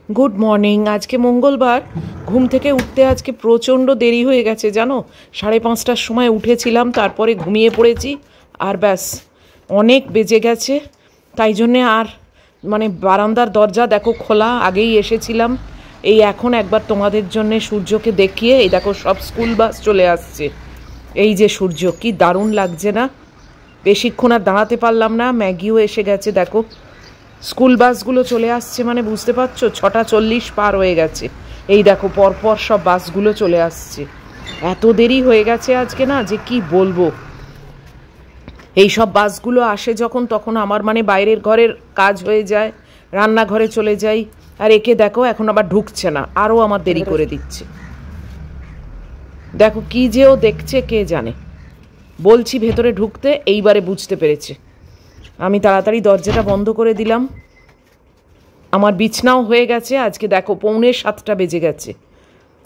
Good morning. আজকে মঙ্গলবার। ঘুম থেকে উঠতে আজকে প্রচণ্ড দেরি হয়ে গেছে জানো। 5:30টার সময় উঠেছিলাম, তারপরে ঘুমিয়ে পড়েছি। আর ব্যাস অনেক বেজে গেছে। তাই জন্যে আর বারান্দার দরজা দেখো খোলা, আগেই এসেছিলাম। এই এখন একবার তোমাদের জন্যে সূর্যকে দেখিয়ে, এই দেখো সব স্কুল বাস চলে আসছে। এই যে সূর্য, কি দারুণ লাগছে না। বেশিক্ষণ আর দাঁড়াতে পারলাম না, ম্যাগিও এসে গেছে। দেখো স্কুল বাসগুলো চলে আসছে, বুঝতে পারছো 6:40 পার হয়ে গেছে। এই দেখো পরপর সব বাসগুলো চলে আসছে। এত দেরি হয়ে গেছে আজকে না, যে কি বলবো। এই সব বাসগুলো আসে যখন, তখন আমার বাইরের ঘরের কাজ হয়ে যায়, রান্নাঘরে চলে যাই। আর একে দেখো এখন আবার ঢুকছে না, আরও আমার দেরি করে দিচ্ছে। দেখো কি যে ও দেখছে কে জানে। বলছি ভেতরে ঢুকতে, এইবারে বুঝতে পেরেছে। আমি তাড়াতাড়ি দরজাটা বন্ধ করে দিলাম। আমার বিছনাও হয়ে গেছে। আজকে দেখো 6:45 বেজে গেছে,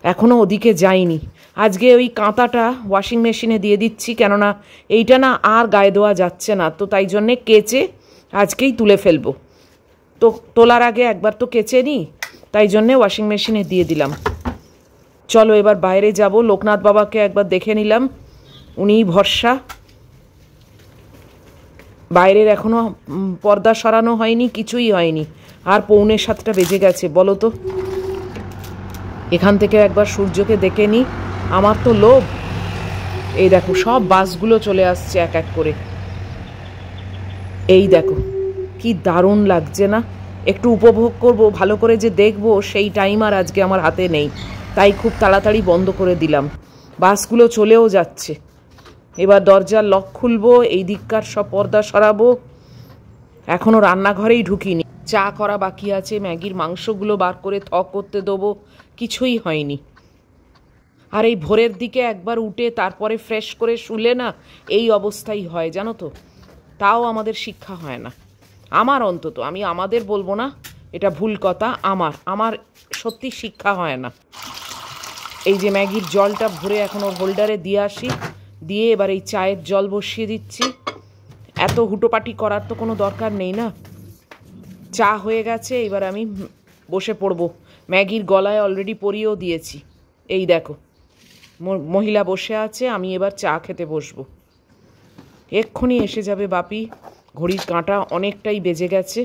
এখনও ওদিকে যাইনি। আজকে ওই কাঁথাটা ওয়াশিং মেশিনে দিয়ে দিচ্ছি, কেননা এইটা না আর গায়ে দেওয়া যাচ্ছে না, তো তাই জন্যে কেচে আজকেই তুলে ফেলবো। তো তোলার আগে একবার তো কেচে নিই, তাই জন্যে ওয়াশিং মেশিনে দিয়ে দিলাম। চলো এবার বাইরে যাব। লোকনাথ বাবাকে একবার দেখে নিলাম, উনিই ভরসা। বাইরের এখনও পর্দা সরানো হয়নি, কিছুই হয়নি। আর 6:45 বেজে গেছে, বলো তো। এখান থেকে একবার সূর্যকে দেখে নিই। আমার তো লোভ। এই দেখো সব বাসগুলো চলে আসছে এক এক করে। এই দেখো কি দারুণ লাগছে না। একটু উপভোগ করব, ভালো করে যে দেখবো, সেই টাইম আর আজকে আমার হাতে নেই। তাই খুব তাড়াতাড়ি বন্ধ করে দিলাম। বাসগুলো চলেও যাচ্ছে। এবার দরজার লক খুলবো, এই দিককার সব পর্দা সরাবো। এখনও রান্নাঘরেই ঢুকিনি। চা করা বাকি আছে, ম্যাগির মাংসগুলো বার করে করতে দেবো, কিছুই হয়নি। আর এই ভোরের দিকে একবার উঠে তারপরে ফ্রেশ করে শুলে না, এই অবস্থাই হয় জানো তো। তাও আমাদের শিক্ষা হয় না, আমার অন্তত। আমি আমাদের বলবো না, এটা ভুল কথা। আমার সত্যি শিক্ষা হয় না। এই যে ম্যাগির জলটা ভরে এখন ওর হোল্ডারে দিয়ে আসি, দিয়ে এবার এই চায়ের জল বসিয়ে দিচ্ছি। এত হুটোপাটি করার তো কোনো দরকার নেই না। চা হয়ে গেছে, এবার আমি বসে পড়ব। ম্যাগির গলায় অলরেডি পরিয়েও দিয়েছি। এই দেখো মহিলা বসে আছে, আমি এবার চা খেতে বসবো। এক্ষুনি এসে যাবে বাপি। ঘড়ির কাঁটা অনেকটাই বেজে গেছে।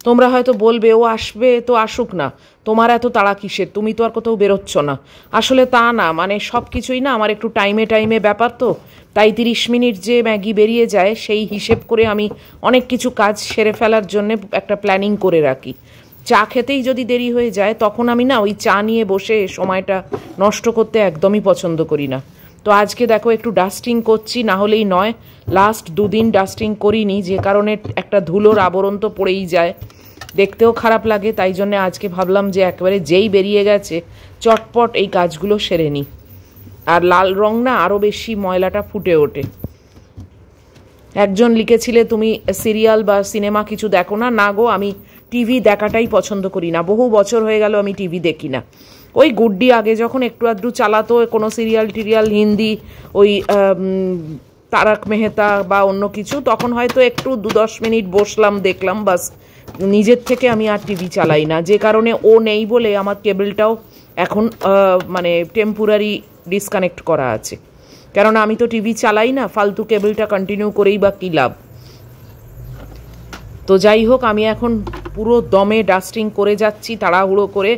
তোমরা হয়তো বলবে, ও আসবে তো আসুক না, তোমার এত তাড়া কিসের, তুমি তো আর কোথাও বেরোচ্ছ না। আসলে তা না, সব কিছুই না আমার একটু টাইমে টাইমে ব্যাপার তো। তাই 30 মিনিট যে ম্যাগি বেরিয়ে যায়, সেই হিসেব করে আমি অনেক কিছু কাজ সেরে ফেলার জন্য একটা প্ল্যানিং করে রাখি। চা খেতেই যদি দেরি হয়ে যায়, তখন আমি না ওই চা নিয়ে বসে সময়টা নষ্ট করতে একদমই পছন্দ করি না। তো আজকে দেখো একটু ডাস্টিং করছি, না হলেই নয়। লাস্ট 2 দিন ডাস্টিং করিনি, যে কারণে একটা ধুলোর আবরণ তো পড়েই যায়, দেখতেও খারাপ লাগে। তাই জন্য আজকে ভাবলাম যে একেবারে যেই বেরিয়ে গেছে চটপট এই কাজগুলো সেরে নিই। আর লাল রং না আরও বেশি ময়লাটা ফুটে ওঠে। একজন লিখেছিলে তুমি সিরিয়াল বা সিনেমা কিছু দেখো না। না গো, আমি টিভি দেখাটাই পছন্দ করি না। বহু বছর হয়ে গেল আমি টিভি দেখি না। ওই গুড্ডি আগে যখন একটু আধটু চালাতো কোনো সিরিয়াল টিরিয়াল, হিন্দি, ওই তারক মেহতা বা অন্য কিছু, তখন হয়তো একটু 2-10 মিনিট বসলাম, দেখলাম, বাস। নিজের থেকে আমি আর টিভি চালাই না, যে কারণে ও নেই বলে আমার কেবলটাও এখন টেম্পোরারি ডিসকানেক্ট করা আছে। কেননা আমি তো টিভি চালাই না, ফালতু কেবলটা কন্টিনিউ করেই বা কী লাভ। তো যাই হোক, আমি এখন পুরো দমে ডাস্টিং করে যাচ্ছি তাড়াহুড়ো করে।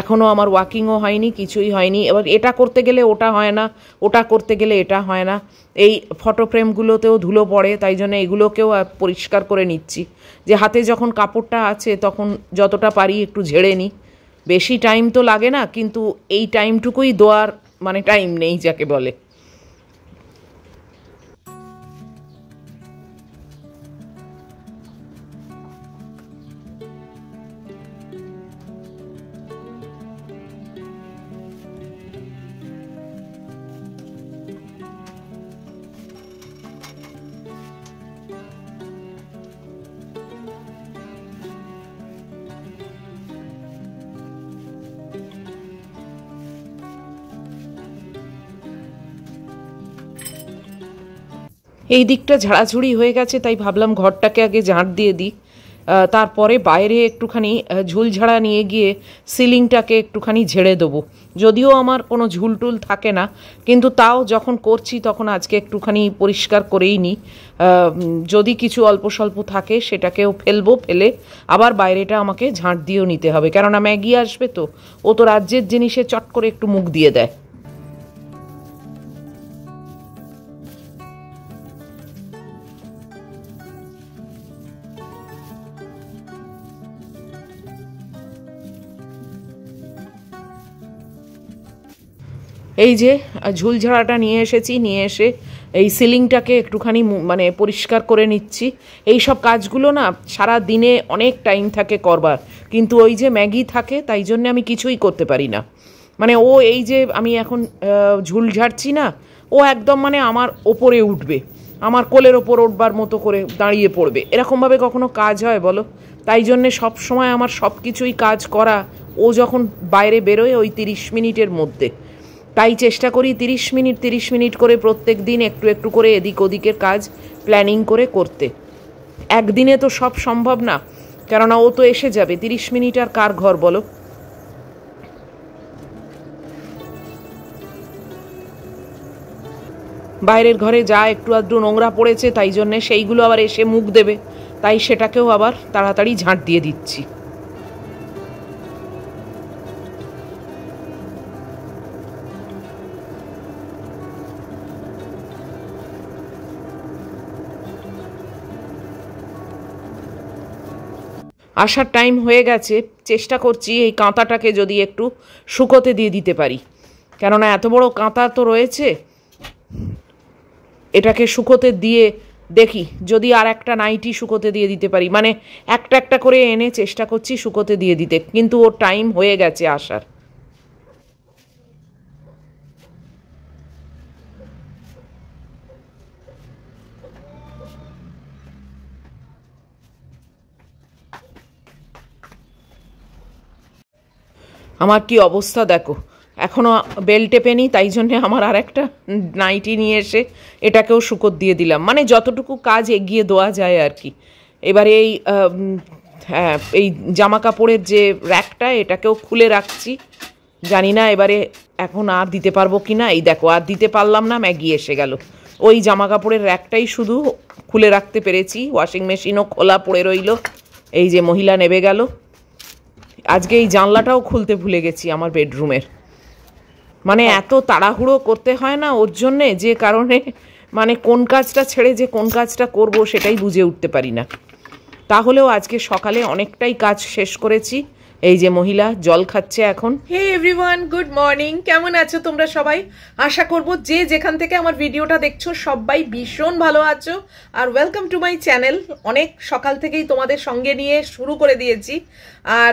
এখনও আমার ওয়াকিংও হয়নি, কিছুই হয়নি। এবার এটা করতে গেলে ওটা হয় না, ওটা করতে গেলে এটা হয় না। এই ফটো ফ্রেমগুলোতেও ধুলো পড়ে, তাই জন্য এগুলোকেও পরিষ্কার করে নিচ্ছি। যে হাতে যখন কাপড়টা আছে, তখন যতটা পারি একটু ঝেড়ে নিই। বেশি টাইম তো লাগে না, কিন্তু এই টাইমটুকুই দেওয়ার টাইম নেই যাকে বলে। এই দিকটা ঝাড়াঝুড়ি হয়ে গেছে, তাই ভাবলাম ঘরটাকে আগে ঝাঁট দিয়ে দিই। তারপরে বাইরে একটুখানি ঝুলঝাড়া নিয়ে গিয়ে সিলিংটাকে একটুখানি ঝেড়ে দেবো। যদিও আমার কোনো ঝুলটুল থাকে না, কিন্তু তাও যখন করছি তখন আজকে একটুখানি পরিষ্কার করেই নিই। যদি কিছু অল্প স্বল্প থাকে সেটাকেও ফেলবো, ফেলে আবার বাইরেটা আমাকে ঝাঁট দিয়েও নিতে হবে, কেননা ম্যাগি আসবে তো, ও তো রাজ্যের জিনিসে চট করে একটু মুখ দিয়ে দেয়। এই যে ঝুলঝাড়াটা নিয়ে এসেছি, নিয়ে এসে এই সিলিংটাকে একটুখানি মানে পরিষ্কার করে নিচ্ছি। এই সব কাজগুলো না সারা দিনে অনেক টাইম থাকে করবার, কিন্তু ওই যে ম্যাগি থাকে তাই জন্য আমি কিছুই করতে পারি না। মানে ও এই যে আমি এখন ঝুল ঝাড়ছি না, ও একদম মানে আমার ওপরে উঠবে, আমার কোলের ওপর উঠবার মতো করে দাঁড়িয়ে পড়বে। এরকমভাবে কখনো কাজ হয় বলো? তাই জন্যে সব সময় আমার সব কিছুই কাজ করা ও যখন বাইরে বেরোয় ওই 30 মিনিটের মধ্যে। তাই চেষ্টা করি 30 মিনিট করে প্রত্যেক দিন একটু একটু করে এদিক ওদিকের কাজ প্ল্যানিং করে করতে। একদিনে তো সব সম্ভব না, কেননা ও তো এসে যাবে। 30 মিনিট আর কার ঘর বলো? বাইরের ঘরে যা একটু আধটু নোংরা পড়েছে তাই জন্যে সেইগুলো আবার এসে মুখ দেবে, তাই সেটাকেও আবার তাড়াতাড়ি ঝাঁট দিয়ে দিচ্ছি। আসার টাইম হয়ে গেছে, চেষ্টা করছি এই কাঁথাটাকে যদি একটু শুকোতে দিয়ে দিতে পারি, কেননা এত বড় কাঁথা তো রয়েছে, এটাকে শুকোতে দিয়ে দেখি যদি আর একটা নাইটি শুকোতে দিয়ে দিতে পারি। মানে একটা একটা করে এনে চেষ্টা করছি শুকোতে দিয়ে দিতে, কিন্তু ওর টাইম হয়ে গেছে আসার। আমার কি অবস্থা দেখো, এখনও বেল টেপেনি, তাই জন্যে আমার আর একটা নাইটি নিয়ে এসে এটাকেও শুকোত দিয়ে দিলাম। মানে যতটুকু কাজ এগিয়ে দেওয়া যায় আর কি। এবারে এই জামা কাপড়ের যে র্যাকটা, এটাকেও খুলে রাখছি। জানি না এবারে এখন আর দিতে পারবো কি না। এই দেখো, আর দিতে পারলাম না, ম্যাগি এসে গেল। ওই জামা কাপড়ের র্যাকটাই শুধু খুলে রাখতে পেরেছি, ওয়াশিং মেশিনও খোলা পড়ে রইল। এই যে মহিলা নেবে গেল। আজকে এই জানলাটাও খুলতে ভুলে গেছি আমার বেডরুমের। মানে এত তাড়াহুড়ো করতে হয় না ওর জন্যে, যে কারণে মানে কোন কাজটা ছেড়ে যে কোন কাজটা করব সেটাই বুঝে উঠতে পারি না। তাহলেও আজকে সকালে অনেকটাই কাজ শেষ করেছি। এই যে মহিলা জল খাচ্ছে এখন। Hey everyone, good morning. কেমন আছো তোমরা সবাই? আশা করব যে যেখান থেকে আমার ভিডিওটা দেখছো সবাই ভীষণ ভালো আছো। আর ওয়েলকাম টু মাই চ্যানেল। অনেক সকাল থেকেই তোমাদের সঙ্গে নিয়ে শুরু করে দিয়েছি, আর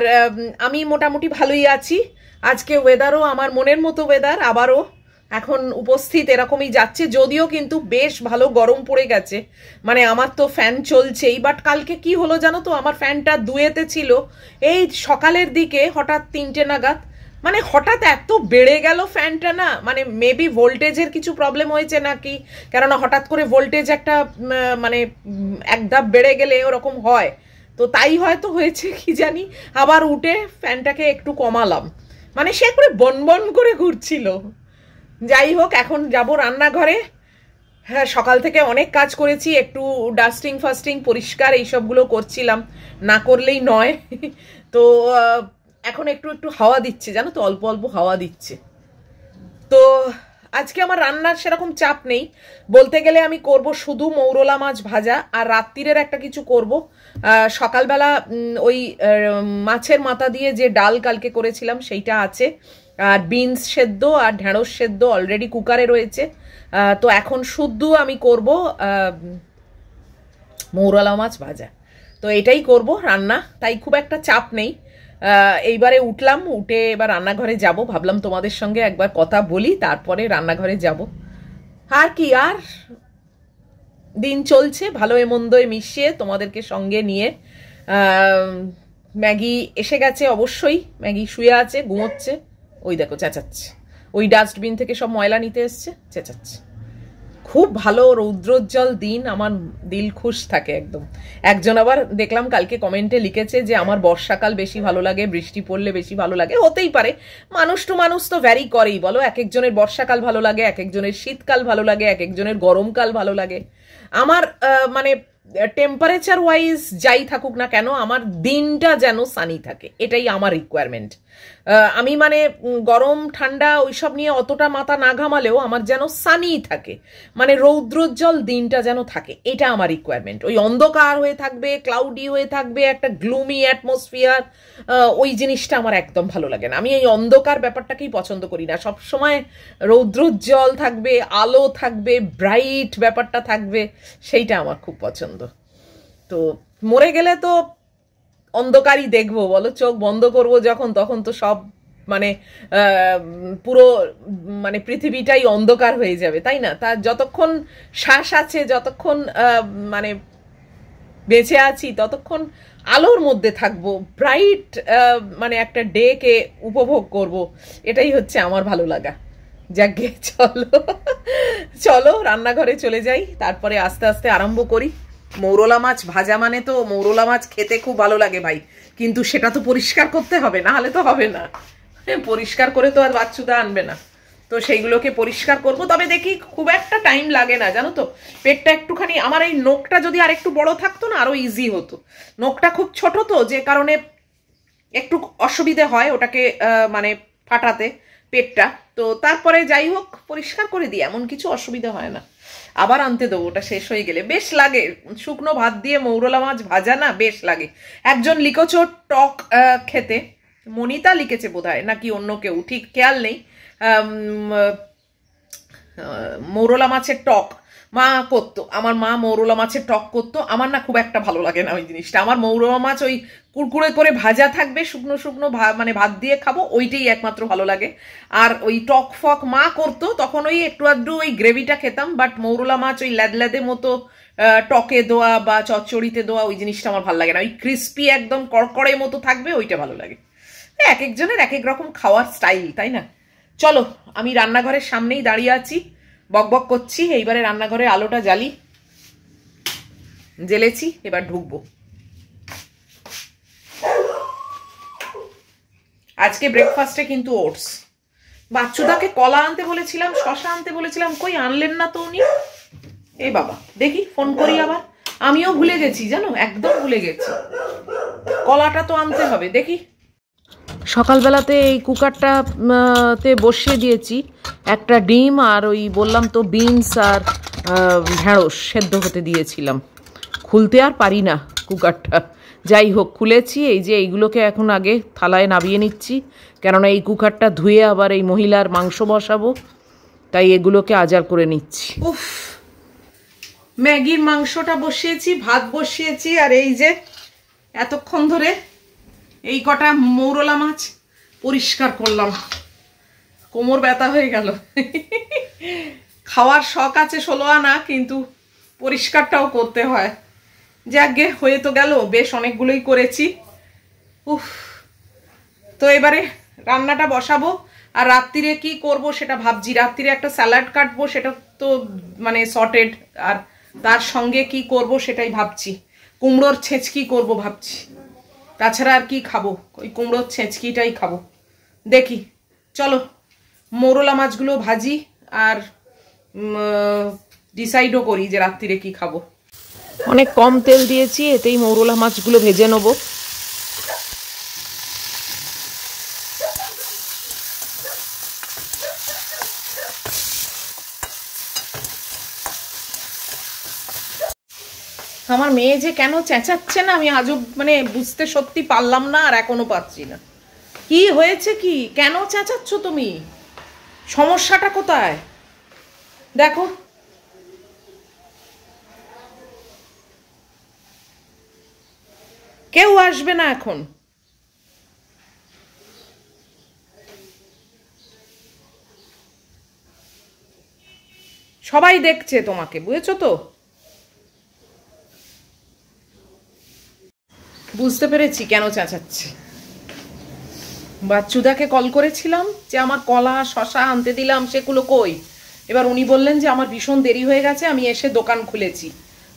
আমি মোটামুটি ভালোই আছি। আজকে ওয়েদারও আমার মনের মতো ওয়েদার, আবারও এখন উপস্থিত এরকমই যাচ্ছে, যদিও কিন্তু বেশ ভালো গরম পড়ে গেছে। মানে আমার তো ফ্যান চলছেই, বাট কালকে কি হলো জানো তো, আমার ফ্যানটা দুয়েতে ছিল। এই সকালের দিকে হঠাৎ 3টে নাগাদ মানে হঠাৎ এত বেড়ে গেল ফ্যানটা, না মানে মেবি ভোল্টেজের কিছু প্রবলেম হয়েছে নাকি, কেননা হঠাৎ করে ভোল্টেজ একটা মানে এক ধাপ বেড়ে গেলে ওরকম হয়, তো তাই হয়তো হয়েছে কি জানি। আবার উঠে ফ্যানটাকে একটু কমালাম, মানে সে করে বনবন করে ঘুরছিল। যাই হোক, এখন যাব রান্নাঘরে। হ্যাঁ, সকাল থেকে অনেক কাজ করেছি, একটু ডাস্টিং ফাস্টিং পরিষ্কার এইসবগুলো করছিলাম, না করলেই নয়। তো এখন একটু একটু হাওয়া দিচ্ছে জানো তো, অল্প অল্প হাওয়া দিচ্ছে। তো আজকে আমার রান্নার সেরকম চাপ নেই বলতে গেলে। আমি করব শুধু মৌরলা মাছ ভাজা, আর রাত্রিরের একটা কিছু করব। সকালবেলা ওই মাছের মাথা দিয়ে যে ডাল কালকে করেছিলাম সেইটা আছে, আর বিনস সেদ্ধ আর ঢেঁড়স সেদ্ধ অলরেডি কুকারে রয়েছে। তো এখন শুদ্ধ আমি করব মৌরলা মাছ ভাজা। তো এটাই করব রান্না, তাই খুব একটা চাপ নেই। এইবারে উঠলাম, উঠে এবার রান্নাঘরে যাব। ভাবলাম তোমাদের সঙ্গে একবার কথা বলি, তারপরে রান্নাঘরে যাব। আর কি, আর দিন চলছে ভালো মন্দে মিশিয়ে তোমাদেরকে সঙ্গে নিয়ে। ম্যাগি এসে গেছে, অবশ্যই ম্যাগি শুয়ে আছে, ঘুমোচ্ছে। ওই দেখো চেঁচাচ্ছে, ওই ডাস্টবিন থেকে সব ময়লা নিতে এসছে, চেঁচাচ্ছে। খুব ভালো রৌদ্রোজ্জ্বল দিন, আমার দিল খুশ থাকে একদম। একজন আবার দেখলাম কালকে কমেন্টে লিখেছে যে আমার বর্ষাকাল বেশি ভালো লাগে, বৃষ্টি পড়লে বেশি ভালো লাগে। হতেই পারে, মানুষ টু মানুষ তো ভ্যারি করেই, বলো। এক একজনের বর্ষাকাল ভালো লাগে, এক একজনের শীতকাল ভালো লাগে, এক একজনের গরমকাল ভালো লাগে। আমার মানে টেম্পারেচার ওয়াইজ যাই থাকুক না কেন, আমার দিনটা যেন সানি থাকে, এটাই আমার রিকোয়ারমেন্ট। আমি মানে গরম ঠান্ডা ওইসব নিয়ে অতটা মাথা না ঘামালেও আমার যেন সানি থাকে, মানে রৌদ্রোজ্জ্বল দিনটা যেন থাকে, এটা আমার রিকোয়ারমেন্ট। ওই অন্ধকার হয়ে থাকবে, ক্লাউডি হয়ে থাকবে, একটা গ্লুমি অ্যাটমসফিয়ার, ওই জিনিসটা আমার একদম ভালো লাগে না। আমি এই অন্ধকার ব্যাপারটাকেই পছন্দ করি না। সবসময় রৌদ্রোজ্জ্বল থাকবে, আলো থাকবে, ব্রাইট ব্যাপারটা থাকবে, সেইটা আমার খুব পছন্দ। তো মরে গেলে তো অন্ধকারই দেখবো, বলো। চোখ বন্ধ করব যখন, তখন তো সব মানে পুরো মানে পৃথিবীটাই অন্ধকার হয়ে যাবে, তাই না? তা যতক্ষণ শ্বাস আছে, যতক্ষণ মানে বেঁচে আছি, ততক্ষণ আলোর মধ্যে থাকবো, ব্রাইট মানে একটা ডে কে উপভোগ করব, এটাই হচ্ছে আমার ভালো লাগা। যাকে চলো চলো রান্নাঘরে চলে যাই, তারপরে আস্তে আস্তে আরম্ভ করি। মৌরলা মাছ ভাজা মানে তো মৌরলা মাছ খেতে খুব ভালো লাগে ভাই, কিন্তু সেটা তো পরিষ্কার করতে হবে, না হলে তো হবে না। পরিষ্কার করে তো আর বাচ্চুদা আনবে না, তো সেইগুলোকে পরিষ্কার করব। তবে দেখি খুব একটা টাইম লাগে না, জানো তো। পেটটা একটুখানি, আমার এই নোকটা যদি আর একটু বড় থাকতো না, আরো ইজি হতো। নোকটা খুব ছোট তো, যে কারণে একটু অসুবিধে হয় ওটাকে মানে ফাটাতে পেটটা। তো তারপরে যাই হোক পরিষ্কার করে দিই, এমন কিছু অসুবিধা হয় না। আবার আনতে দেবো, ওটা শেষ হয়ে গেলে। বেশ লাগে শুকনো ভাত দিয়ে মৌরলা মাছ ভাজা, না বেশ লাগে। একজন লিখেছো টক খেতে, মনিতা লিখেছে বোধহয়, নাকি অন্য কেউ, ঠিক খেয়াল নেই। মৌরলা মাছের টক মা করতো, আমার মা মৌরলা মাছের টক করতো। আমার না খুব একটা ভালো লাগে না ওই জিনিসটা। আমার মৌরলা মাছ ওই কুড়কুড়ে করে ভাজা থাকবে, শুকনো শুকনো মানে ভাত দিয়ে খাবো, ওইটাই একমাত্র ভালো লাগে। আর ওই টক ফক মা করতো, তখন ওই একটু আধটু ওই গ্রেভিটা খেতাম। বাট মৌরলা মাছ ওই ল্যাদে মতো টকে দেওয়া বা চচ্চড়িতে দেওয়া, ওই জিনিসটা আমার ভালো লাগে না। ওই ক্রিস্পি একদম কড়কড়ে মতো থাকবে, ওইটা ভালো লাগে। এক একজনের এক এক রকম খাওয়ার স্টাইল, তাই না? চলো, আমি রান্নাঘরের সামনেই দাঁড়িয়ে আছি, বকবক করছি। এইবারে রান্নাঘরে আলোটা জ্বেলেছি, এবার ঢুকবো। আজকে ব্রেকফাস্টে কিন্তু ওটস। বাচ্চুদাকে কলা আনতে বলেছিলাম, শশা আনতে বলেছিলাম, কই আনলেন না তো উনি। এই বাবা, দেখি ফোন করি আবার। আমিও ভুলে গেছি জানো, একদম ভুলে গেছি। কলাটা তো আনতে হবে, দেখি। সকালবেলাতে এই কুকারটাতে বসিয়ে দিয়েছি একটা ডিম, আর ওই বললাম তো বিনস আর ঢেঁড়স সেদ্ধ হতে দিয়েছিলাম। খুলতে আর পারি না কুকারটা, যাই হোক খুলেছি। এই যে এইগুলোকে এখন আগে থালায় নামিয়ে নিচ্ছি, কেননা এই কুকারটা ধুয়ে আবার এই মহিলার মাংস বসাবো, তাই এগুলোকে আজার করে নিচ্ছি। উফ, ম্যাগির মাংসটা বসিয়েছি, ভাত বসিয়েছি, আর এই যে এতক্ষণ ধরে এই কটা মৌরলা মাছ পরিষ্কার করলাম। কোমর ব্যথা হয়ে গেল। খাওয়ার শখ আছে 16 আনা, কিন্তু পরিষ্কারটাও করতে হয়। যাকে হয়ে তো গেল, বেশ অনেকগুলোই করেছি। উফ, তো এবারে রান্নাটা বসাবো। আর রাত্রিরে কি করব সেটা ভাবছি। রাত্রিরে একটা স্যালাড কাটবো, সেটা তো মানে সর্টেড, আর তার সঙ্গে কি করব সেটাই ভাবছি। কুমড়োর ছেঁচকি করব ভাবছি, তাছাড়া আর কি খাবো, ওই কুমড়োর ছেঁচকিটাই খাবো। দেখি, চলো মৌরলা মাছগুলো ভাজি, আর ডিসাইডও করি যে রাত্রিরে কি খাবো। অনেক কম তেল দিয়েছি, এতেই মৌরলা মাছগুলো ভেজে নেবো। আমার মেয়ে যে কেন চেঁচাচ্ছে না, আমি আজও মানে বুঝতে সত্যি পারলাম না, আর এখনো পাচ্ছি না কি হয়েছে, কি কেন চেঁচাচ্ছ তুমি, সমস্যাটা কোথায় দেখো। কেউ আসবে না এখন, সবাই দেখছে তোমাকে, বুঝেছো তো? বুঝতে পেরেছি কেন চেঁচাচ্ছে। বাচ্চুদাকে কল করেছিলাম যে আমার কলা শশা আনতে দিলাম, সেগুলো কই, এবার উনি বললেন যে আমার ভীষণ দেরি হয়ে গেছে, আমি এসে দোকান খুলেছি,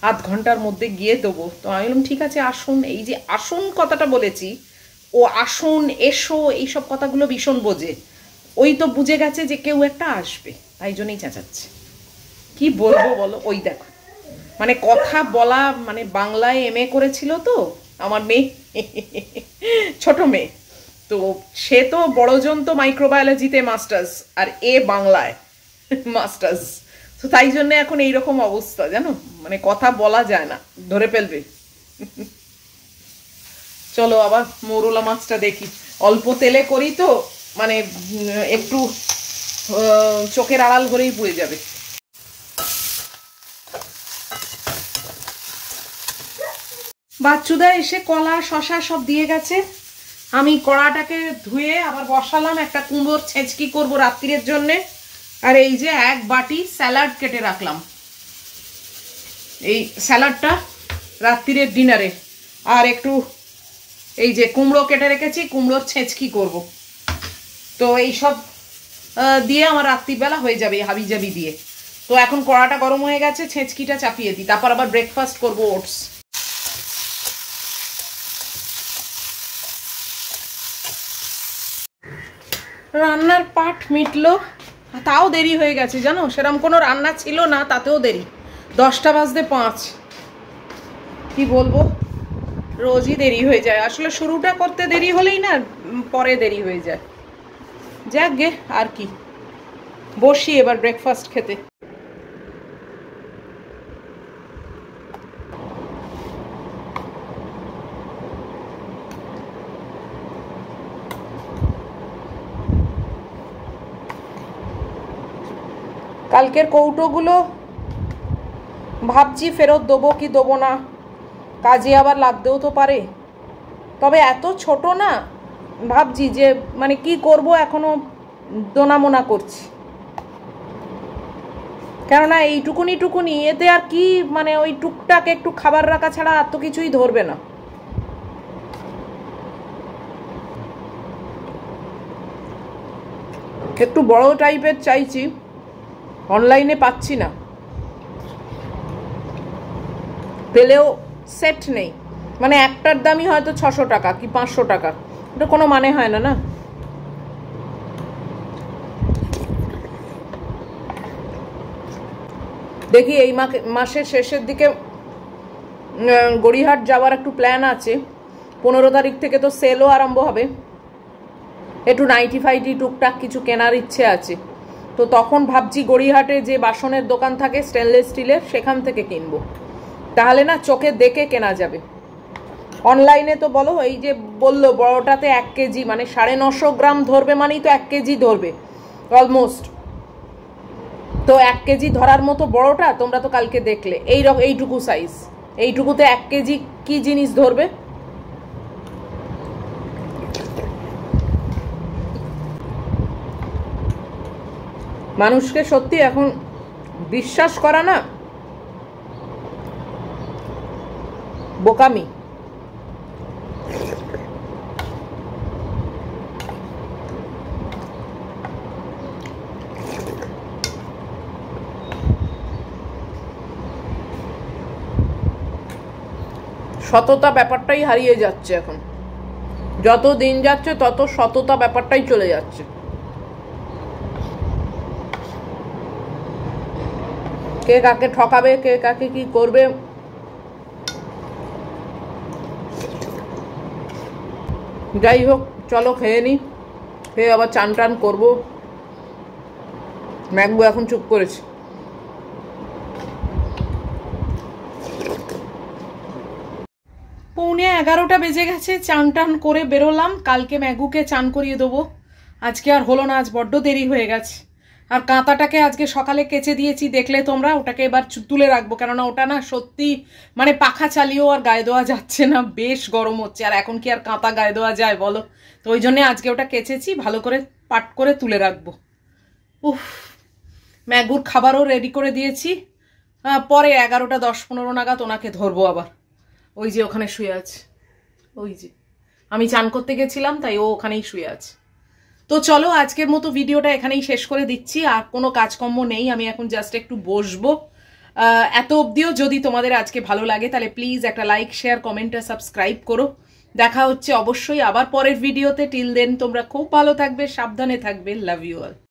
আধ ঘন্টার মধ্যে গিয়ে দেবো। তো আমি বললাম ঠিক আছে আসুন। এই যে আসুন কথাটা বলেছি, ও আসুন এসো এইসব কথাগুলো ভীষণ বোঝে। ওই তো বুঝে গেছে যে কেউ একটা আসবে, তাই জন্যই চেঁচাচ্ছে। কি বলবো বলো, ওই দেখো মানে কথা বলা, মানে বাংলায় এমএ করেছিল তো আমার মেয়ে, ছোট মেয়ে, তো সে তো বড়জন তো মাইক্রোবায়োলজিতে মাস্টার্স, আর এ বাংলায় মাস্টার্স। তো তাই জন্য এখন এইরকম অবস্থা জানো, মানে কথা বলা যায় না, ধরে ফেলবে। চলো আবার মৌরলা মাছটা দেখি, অল্প তেলে করি তো মানে একটু চোখের আড়াল করেই পুড়ে যাবে। বাচ্চুদা এসে কলা শশা সব দিয়ে গেছে। আমি কড়াটাকে ধুয়ে আবার বসালাম, একটা কুমড়োর ছেঁচকি করবো রাত্রির জন্যে। আর এই যে এক বাটি স্যালাড কেটে রাখলাম, এই স্যালাডটা রাত্রির ডিনারে। আর একটু এই যে কুমড়ো কেটে রেখেছি, কুমড়োর ছেঁচকি করব। তো এইসব দিয়ে আমার রাত্রিবেলা হয়ে যাবে হাবি জাবি দিয়ে। তো এখন কড়াটা গরম হয়ে গেছে, ছেঁচকিটা চাপিয়ে দিই, তারপর আবার ব্রেকফাস্ট করবো ওটস। রান্নার পাট মিটলো, তাও দেরি হয়ে গেছে জানো, সেরকম কোনো রান্না ছিল না, তাতেও দেরি। 10টা বাজতে 5। কি বলবো, রোজই দেরি হয়ে যায়। আসলে শুরুটা করতে দেরি হলেই না পরে দেরি হয়ে যায়। যাক গে, আর কি, বসি এবার ব্রেকফাস্ট খেতে। কালকের কৌটোগুলো ভাবছি ফেরত দেবো কি দেবো না, কাজে আবার লাগতেও তো পারে। তবে এত ছোট না, ভাবছি যে মানে কি করব, এখনো দোনামোনা করছি। কেননা এইটুকুনি টুকুনি এতে আর কি, মানে ওই টুকটাক একটু খাবার রাখা ছাড়া আর তো কিছুই ধরবে না। একটু বড় টাইপের চাইছি, অনলাইনে পাচ্ছি না, পেলেও সেট নেই। মানে একটার দামই হয়তো 600 টাকা কি 500 টাকা, এটা কোনো মানে হয় না না। দেখি এই মাসের শেষের দিকে গড়িয়াহাট যাওয়ার একটু প্ল্যান আছে। 15 তারিখ থেকে তো সেলও আরম্ভ হবে, একটু নাইটি ফাইটি টুকটাক কিছু কেনার ইচ্ছে আছে। তো তখন ভাবছি গড়িয়াহাটে যে বাসনের দোকান থাকে স্টেনলেস স্টিলের, সেখান থেকে কিনবো, তাহলে না চোখে দেখে কেনা যাবে। অনলাইনে তো বলো, এই যে বললো বড়টাতে 1 কেজি, মানে 950 গ্রাম ধরবে, মানেই তো 1 কেজি ধরবে অলমোস্ট। তো 1 কেজি ধরার মতো বড়টা তোমরা তো কালকে দেখলে, এইটুকু সাইজ, এইটুকুতে 1 কেজি কি জিনিস ধরবে। মানুষকে সত্যি এখন বিশ্বাস করা না বোকামি। সততা ব্যাপারটাই হারিয়ে যাচ্ছে এখন, যত দিন যাচ্ছে তত সততা ব্যাপারটাই চলে যাচ্ছে। কে কাকে ঠকাবে, কে কাকে কি করবে। যাই হোক, চলো খেয়ে নি, খেয়ে আবার চান টান করবো। ম্যাকবু এখন চুপ করেছে। 11:15 বেজে গেছে, চান টান করে বেরোলাম। কালকে ম্যাগুকে চান করিয়ে দেবো, আজকে আর হলো না, আজ বড্ড দেরি হয়ে গেছে। আর কাঁথাটাকে আজকে সকালে কেচে দিয়েছি, দেখলে তোমরা, ওটাকে এবার তুলে রাখবো, কেননা ওটা না সত্যি মানে পাখা চালিয়েও আর গায়ে দেওয়া যাচ্ছে না, বেশ গরম হচ্ছে, আর এখন কি আর কাঁথা গায়ে দেওয়া যায় বলো। তো ওই জন্যে আজকে ওটা কেচেছি, ভালো করে পাট করে তুলে রাখবো। উফ, ম্যাগুর খাবারও রেডি করে দিয়েছি, পরে 11:10-15 নাগাদ ওনাকে ধরবো আবার। ওই যে ওখানে শুয়ে আছে, ওই যে আমি চান করতে গেছিলাম, তাই ও ওখানেই শুয়ে আছে। তো চলো আজকের মতো ভিডিওটা এখানেই শেষ করে দিচ্ছি। আর কোনো কাজকর্ম নেই, আমি এখন জাস্ট একটু বসবো। এত অবধিও যদি তোমাদের আজকে ভালো লাগে তাহলে প্লিজ একটা লাইক, শেয়ার, কমেন্ট আর সাবস্ক্রাইব করো। দেখা হচ্ছে অবশ্যই আবার পরের ভিডিওতে। টিল দেন তোমরা খুব ভালো থাকবে, সাবধানে থাকবে। Love you all.